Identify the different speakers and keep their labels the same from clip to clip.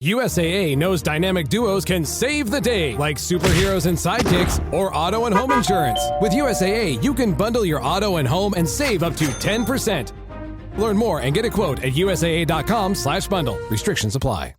Speaker 1: USAA knows dynamic duos can save the day, like superheroes and sidekicks or auto and home insurance. With USAA, you can bundle your auto and home and save up to 10%. Learn more and get a quote at USAA.com/bundle. Restrictions apply.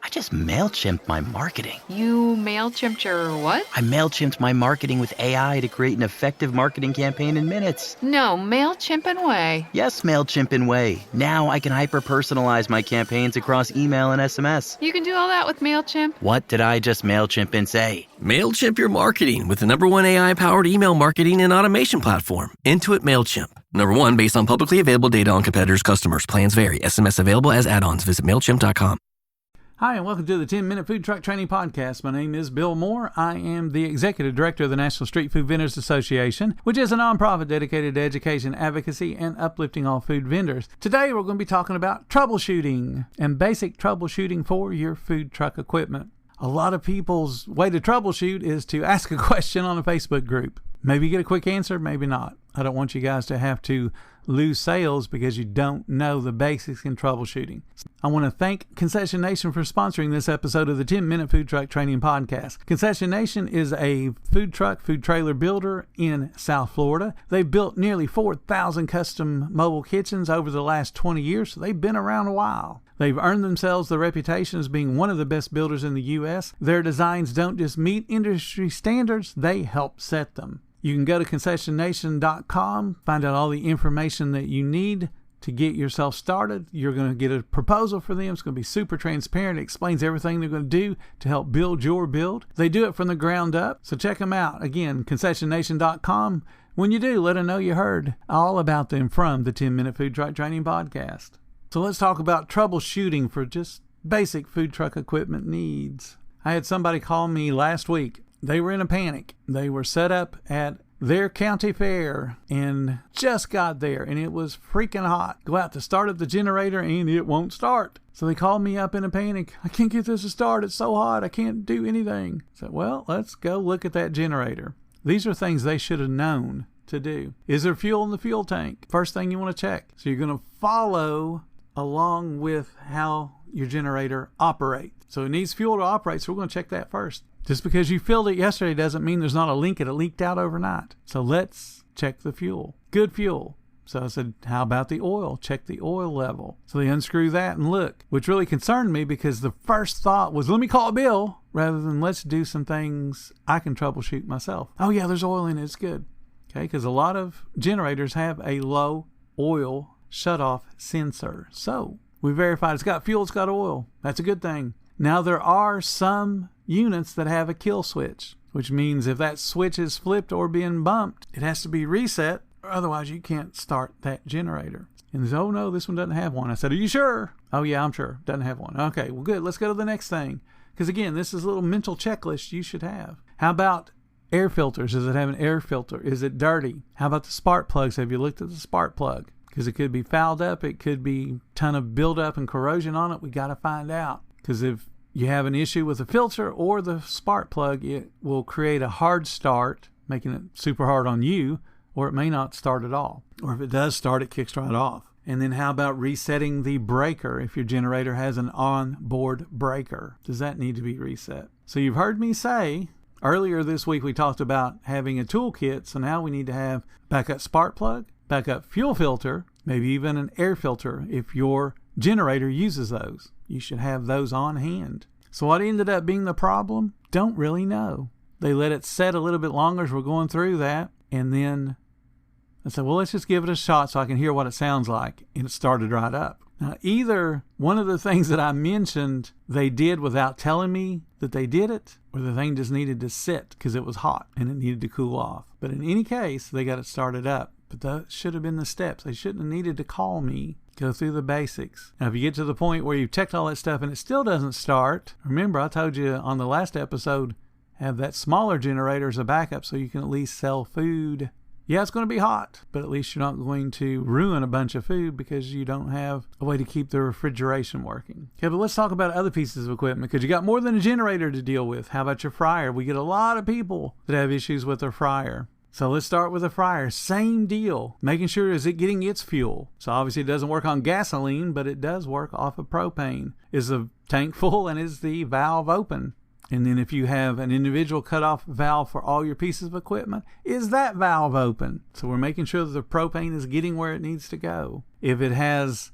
Speaker 2: I just MailChimped my marketing.
Speaker 3: You MailChimped your what?
Speaker 2: I MailChimped my marketing with AI to create an effective marketing campaign in minutes.
Speaker 3: No, MailChimp way.
Speaker 2: Yes, MailChimp way. Now I can hyper-personalize my campaigns across email and SMS.
Speaker 3: You can do all that with MailChimp?
Speaker 2: What did I just MailChimp and say?
Speaker 4: MailChimp your marketing with the #1 AI-powered email marketing and automation platform, Intuit MailChimp. #1 based on publicly available data on competitors' customers. Plans vary. SMS available as add-ons. Visit MailChimp.com.
Speaker 5: Hi, and welcome to the 10-Minute Food Truck Training Podcast. My name is Bill Moore. I am the Executive Director of the National Street Food Vendors Association, which is a nonprofit dedicated to education, advocacy, and uplifting all food vendors. Today, we're going to be talking about troubleshooting and basic troubleshooting for your food truck equipment. A lot of people's way to troubleshoot is to ask a question on a Facebook group. Maybe get a quick answer, maybe not. I don't want you guys to have to lose sales because you don't know the basics in troubleshooting. I want to thank Concession Nation for sponsoring this episode of the 10-Minute Food Truck Training Podcast. Concession Nation is a food truck, food trailer builder in South Florida. They've built nearly 4,000 custom mobile kitchens over the last 20 years, so they've been around a while. They've earned themselves the reputation as being one of the best builders in the U.S. Their designs don't just meet industry standards, they help set them. You can go to concessionnation.com, find out all the information that you need to get yourself started. You're going to get a proposal for them. It's going to be super transparent. It explains everything they're going to do to help build your build. They do it from the ground up, so check them out. Again, concessionnation.com. When you do, let them know you heard all about them from the 10-Minute Food Truck Training Podcast. So let's talk about troubleshooting for just basic food truck equipment needs. I had somebody call me last week. They were in a panic. They were set up at their county fair and just got there, and it was freaking hot. Go out to start up the generator and it won't start. So they called me up in a panic. I can't get this to start. It's so hot. I can't do anything. I said, well, let's go look at that generator. These are things they should have known to do. Is there fuel in the fuel tank? First thing you want to check. So you're going to follow along with how your generator operates. So it needs fuel to operate, so we're going to check that first. Just because you filled it yesterday doesn't mean there's not a leak and it leaked out overnight. So let's check the fuel. Good fuel. So I said, how about the oil? Check the oil level. So they unscrew that and look, which really concerned me because the first thought was, let me call Bill, rather than let's do some things I can troubleshoot myself. Oh yeah, there's oil in it. It's good. Okay, because a lot of generators have a low oil shutoff sensor. So we verified it's got fuel, it's got oil. That's a good thing. Now there are some units that have a kill switch, which means if that switch is flipped or being bumped, it has to be reset, or otherwise you can't start that generator. And they said, oh no, this one doesn't have one. I said, are you sure? Oh yeah, I'm sure. Doesn't have one. Okay, well good. Let's go to the next thing. Because again, this is a little mental checklist you should have. How about air filters? Does it have an air filter? Is it dirty? How about the spark plugs? Have you looked at the spark plug? Because it could be fouled up. It could be a ton of buildup and corrosion on it. We got to find out. Because if you have an issue with the filter or the spark plug, it will create a hard start, making it super hard on you, or it may not start at all. Or if it does start, it kicks right off. And then how about resetting the breaker if your generator has an onboard breaker? Does that need to be reset? So you've heard me say, earlier this week we talked about having a toolkit, so now we need to have backup spark plug, backup fuel filter, maybe even an air filter if your generator uses those. You should have those on hand. So what ended up being the problem? Don't really know. They let it set a little bit longer as we're going through that. And then I said, well, let's just give it a shot so I can hear what it sounds like. And it started right up. Now, either one of the things that I mentioned they did without telling me that they did it, or the thing just needed to sit because it was hot and it needed to cool off. But in any case, they got it started up. But that should have been the steps. They shouldn't have needed to call me. Go through the basics. Now, if you get to the point where you've checked all that stuff and it still doesn't start, remember I told you on the last episode, have that smaller generator as a backup so you can at least sell food. Yeah, it's going to be hot, but at least you're not going to ruin a bunch of food because you don't have a way to keep the refrigeration working. Okay, but let's talk about other pieces of equipment because you got more than a generator to deal with. How about your fryer? We get a lot of people that have issues with their fryer. So let's start with the fryer. Same deal. Making sure, is it getting its fuel? So obviously it doesn't work on gasoline, but it does work off of propane. Is the tank full and is the valve open? And then if you have an individual cutoff valve for all your pieces of equipment, is that valve open? So we're making sure that the propane is getting where it needs to go. If it has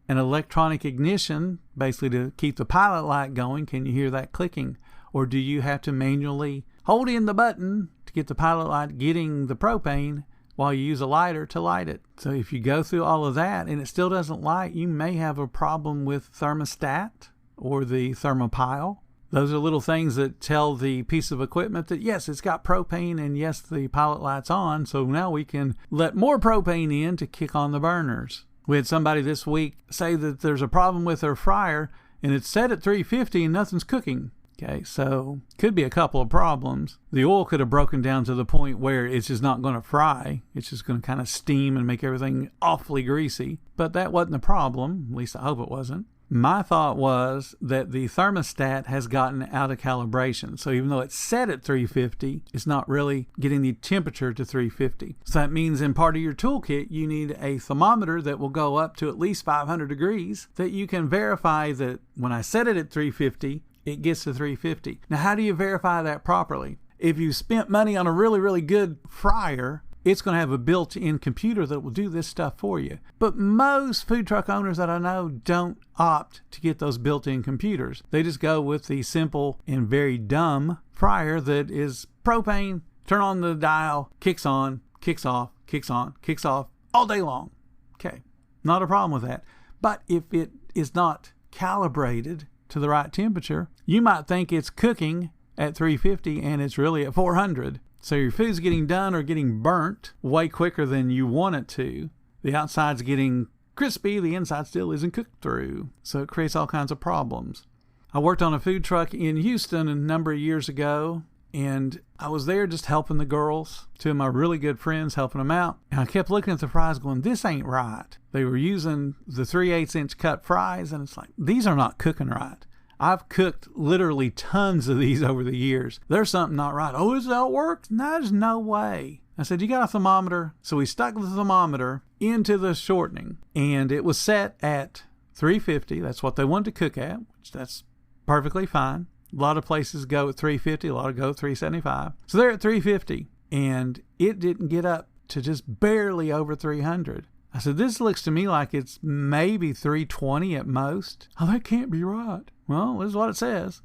Speaker 5: an electronic ignition, basically to keep the pilot light going, can you hear that clicking? Or do you have to manually hold in the button to get the pilot light getting the propane while you use a lighter to light it? So if you go through all of that and it still doesn't light, you may have a problem with thermostat or the thermopile. Those are little things that tell the piece of equipment that, yes, it's got propane and yes, the pilot light's on. So now we can let more propane in to kick on the burners. We had somebody this week say that there's a problem with their fryer and it's set at 350 and nothing's cooking. Okay, so could be a couple of problems. The oil could have broken down to the point where it's just not going to fry. It's just going to kind of steam and make everything awfully greasy. But that wasn't the problem. At least I hope it wasn't. My thought was that the thermostat has gotten out of calibration. So even though it's set at 350, it's not really getting the temperature to 350. So that means in part of your toolkit, you need a thermometer that will go up to at least 500 degrees that you can verify that when I set it at 350, it gets to 350. Now, how do you verify that properly? If you spent money on a really, really good fryer, it's going to have a built-in computer that will do this stuff for you. But most food truck owners that I know don't opt to get those built-in computers. They just go with the simple and very dumb fryer that is propane, turn on the dial, kicks on, kicks off, kicks on, kicks off all day long. Okay, not a problem with that. But if it is not calibrated to the right temperature, you might think it's cooking at 350 and it's really at 400. So your food's getting done or getting burnt way quicker than you want it to. The outside's getting crispy, the inside still isn't cooked through. So it creates all kinds of problems. I worked on a food truck in Houston a number of years ago, and I was there just helping the girls, two of my really good friends, helping them out. And I kept looking at the fries going, this ain't right. They were using the 3/8 inch cut fries, and it's like, these are not cooking right. I've cooked literally tons of these over the years. There's something not right. Oh, is that how it works? No, there's no way. I said, you got a thermometer? So we stuck the thermometer into the shortening, and it was set at 350. That's what they wanted to cook at, which that's perfectly fine. A lot of places go at 350, a lot of go at 375. So they're at 350, and it didn't get up to just barely over 300. I said, this looks to me like it's maybe 320 at most. Oh, that can't be right. Well, this is what it says.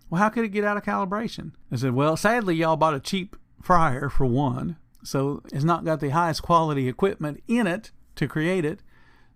Speaker 5: Well, how could it get out of calibration? I said, well, sadly, y'all bought a cheap fryer for one. So it's not got the highest quality equipment in it to create it.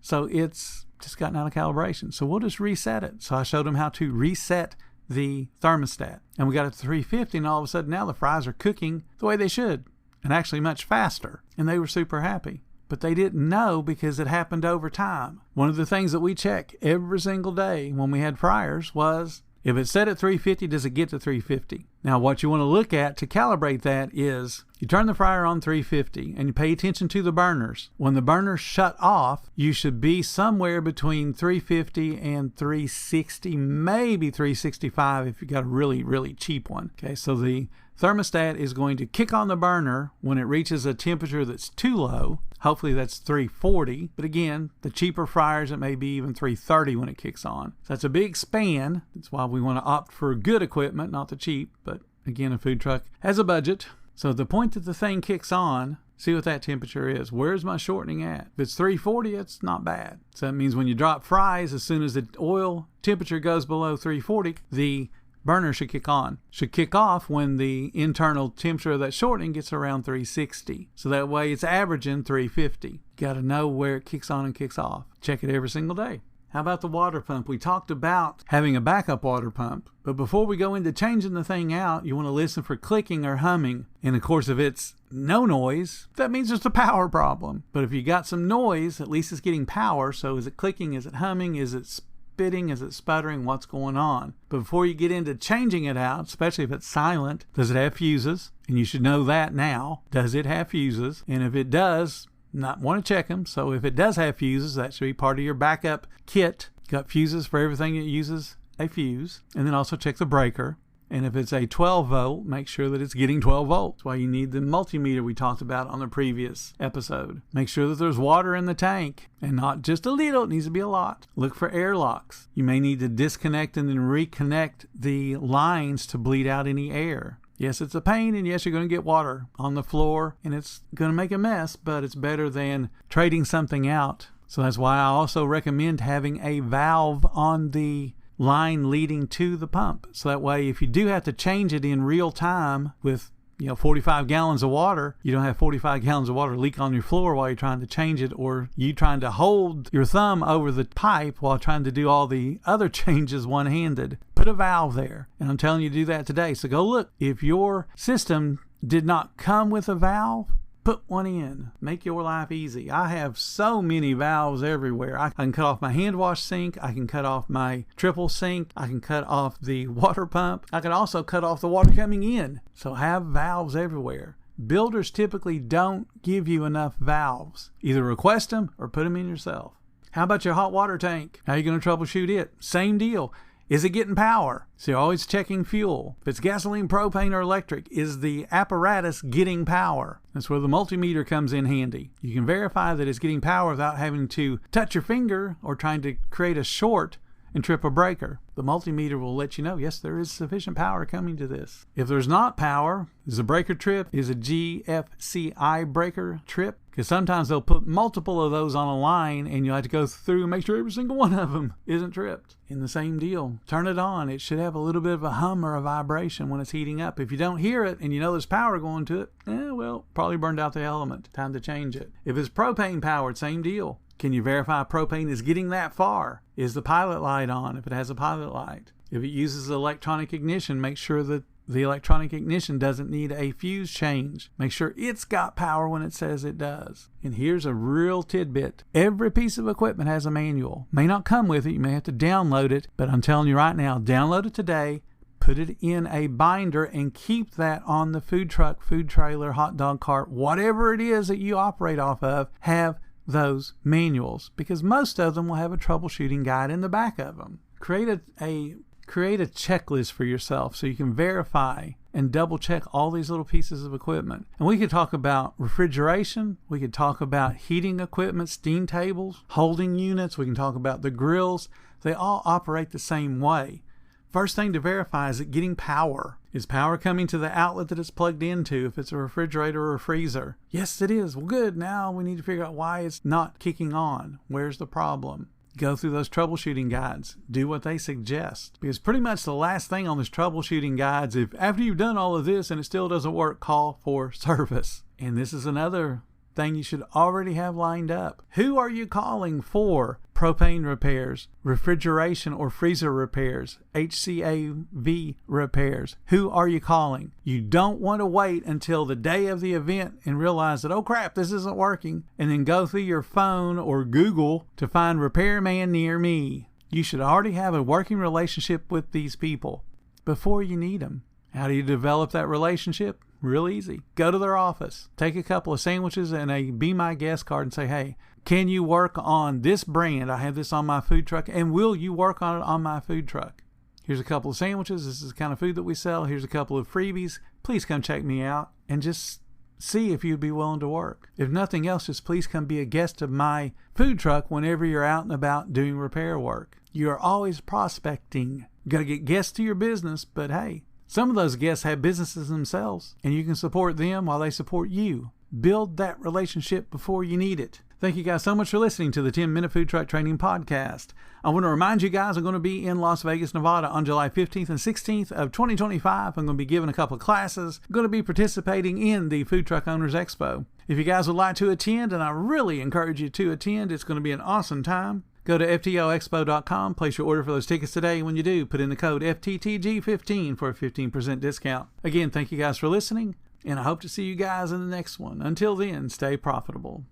Speaker 5: So it's just gotten out of calibration. So we'll just reset it. So I showed them how to reset the thermostat. And we got it to 350, and all of a sudden now the fries are cooking the way they should, and actually much faster. And they were super happy. But they didn't know because it happened over time. One of the things that we check every single day when we had fryers was, if it's set at 350, does it get to 350? Now, what you want to look at to calibrate that is, you turn the fryer on 350 and you pay attention to the burners. When the burners shut off, you should be somewhere between 350 and 360, maybe 365 if you got a really, really cheap one. Okay, so the thermostat is going to kick on the burner when it reaches a temperature that's too low. Hopefully that's 340. But again, the cheaper fryers, it may be even 330 when it kicks on. So that's a big span. That's why we want to opt for good equipment, not the cheap. But again, a food truck has a budget. So the point that the thing kicks on, see what that temperature is. Where's my shortening at? If it's 340, it's not bad. So that means when you drop fries, as soon as the oil temperature goes below 340, the burner should kick on. Should kick off when the internal temperature of that shortening gets around 360. So that way it's averaging 350. You got to know where it kicks on and kicks off. Check it every single day. How about the water pump? We talked about having a backup water pump, but before we go into changing the thing out, you want to listen for clicking or humming. And of course, if it's no noise, that means it's a power problem. But if you got some noise, at least it's getting power. So is it clicking? Is it humming? Is it spitting? Is it sputtering? What's going on? But before you get into changing it out, especially if it's silent, does it have fuses? And you should know that now. Does it have fuses? And if it does, not want to check them. So if it does have fuses, that should be part of your backup kit. Got fuses for everything that uses a fuse. And then also check the breaker. And if it's a 12 volt, make sure that it's getting 12 volts. That's why you need the multimeter we talked about on the previous episode. Make sure that there's water in the tank, and not just a little, it needs to be a lot. Look for air locks. You may need to disconnect and then reconnect the lines to bleed out any air. Yes, it's a pain, and yes, you're going to get water on the floor, and it's going to make a mess, but it's better than trading something out. So that's why I also recommend having a valve on the line leading to the pump. So that way, if you do have to change it in real time with 45 gallons of water, you don't have 45 gallons of water leak on your floor while you're trying to change it, or you trying to hold your thumb over the pipe while trying to do all the other changes one-handed. Put a valve there. And I'm telling you to do that today. So go look. If your system did not come with a valve, put one in. Make your life easy. I have so many valves everywhere. I can cut off my hand wash sink. I can cut off my triple sink. I can cut off the water pump. I can also cut off the water coming in. So have valves everywhere. Builders typically don't give you enough valves. Either request them or put them in yourself. How about your hot water tank? How are you going to troubleshoot it? Same deal. Is it getting power? So you're always checking fuel. If it's gasoline, propane, or electric, is the apparatus getting power? That's where the multimeter comes in handy. You can verify that it's getting power without having to touch your finger or trying to create a short and trip a breaker. The multimeter will let you know, yes, there is sufficient power coming to this. If there's not power, is a breaker trip? Is a GFCI breaker trip? Because sometimes they'll put multiple of those on a line and you'll have to go through and make sure every single one of them isn't tripped. In the same deal, turn it on. It should have a little bit of a hum or a vibration when it's heating up. If you don't hear it and you know there's power going to it, probably burned out the element. Time to change it. If it's propane powered, same deal. Can you verify propane is getting that far? Is the pilot light on if it has a pilot light? If it uses electronic ignition, make sure that the electronic ignition doesn't need a fuse change. Make sure it's got power when it says it does. And here's a real tidbit. Every piece of equipment has a manual. May not come with it. You may have to download it. But I'm telling you right now, download it today. Put it in a binder and keep that on the food truck, food trailer, hot dog cart, whatever it is that you operate off of, have those manuals, because most of them will have a troubleshooting guide in the back of them. Create a checklist for yourself so you can verify and double check all these little pieces of equipment. And we could talk about refrigeration. We could talk about heating equipment, steam tables, holding units. We can talk about the grills. They all operate the same way. First thing to verify is it getting power. Is power coming to the outlet that it's plugged into if it's a refrigerator or a freezer? Yes, it is. Well, good. Now we need to figure out why it's not kicking on. Where's the problem? Go through those troubleshooting guides. Do what they suggest. Because pretty much the last thing on this troubleshooting guides, if after you've done all of this and it still doesn't work, call for service. And this is another thing you should already have lined up. Who are you calling for propane repairs, refrigeration or freezer repairs, HCAV repairs? Who are you calling? You don't want to wait until the day of the event and realize that, oh crap, this isn't working, and then go through your phone or Google to find repairman near me. You should already have a working relationship with these people before you need them. How do you develop that relationship? Real easy. Go to their office. Take a couple of sandwiches and a Be My Guest card and say, hey, can you work on this brand? I have this on my food truck. And will you work on it on my food truck? Here's a couple of sandwiches. This is the kind of food that we sell. Here's a couple of freebies. Please come check me out and just see if you'd be willing to work. If nothing else, just please come be a guest of my food truck whenever you're out and about doing repair work. You're always prospecting. You got to get guests to your business, but hey, some of those guests have businesses themselves, and you can support them while they support you. Build that relationship before you need it. Thank you guys so much for listening to the 10-Minute Food Truck Training Podcast. I want to remind you guys I'm going to be in Las Vegas, Nevada on July 15th and 16th of 2025. I'm going to be giving a couple of classes. I'm going to be participating in the Food Truck Owners Expo. If you guys would like to attend, and I really encourage you to attend, it's going to be an awesome time. Go to FTOexpo.com, place your order for those tickets today. When you do, put in the code FTTG15 for a 15% discount. Again, thank you guys for listening, and I hope to see you guys in the next one. Until then, stay profitable.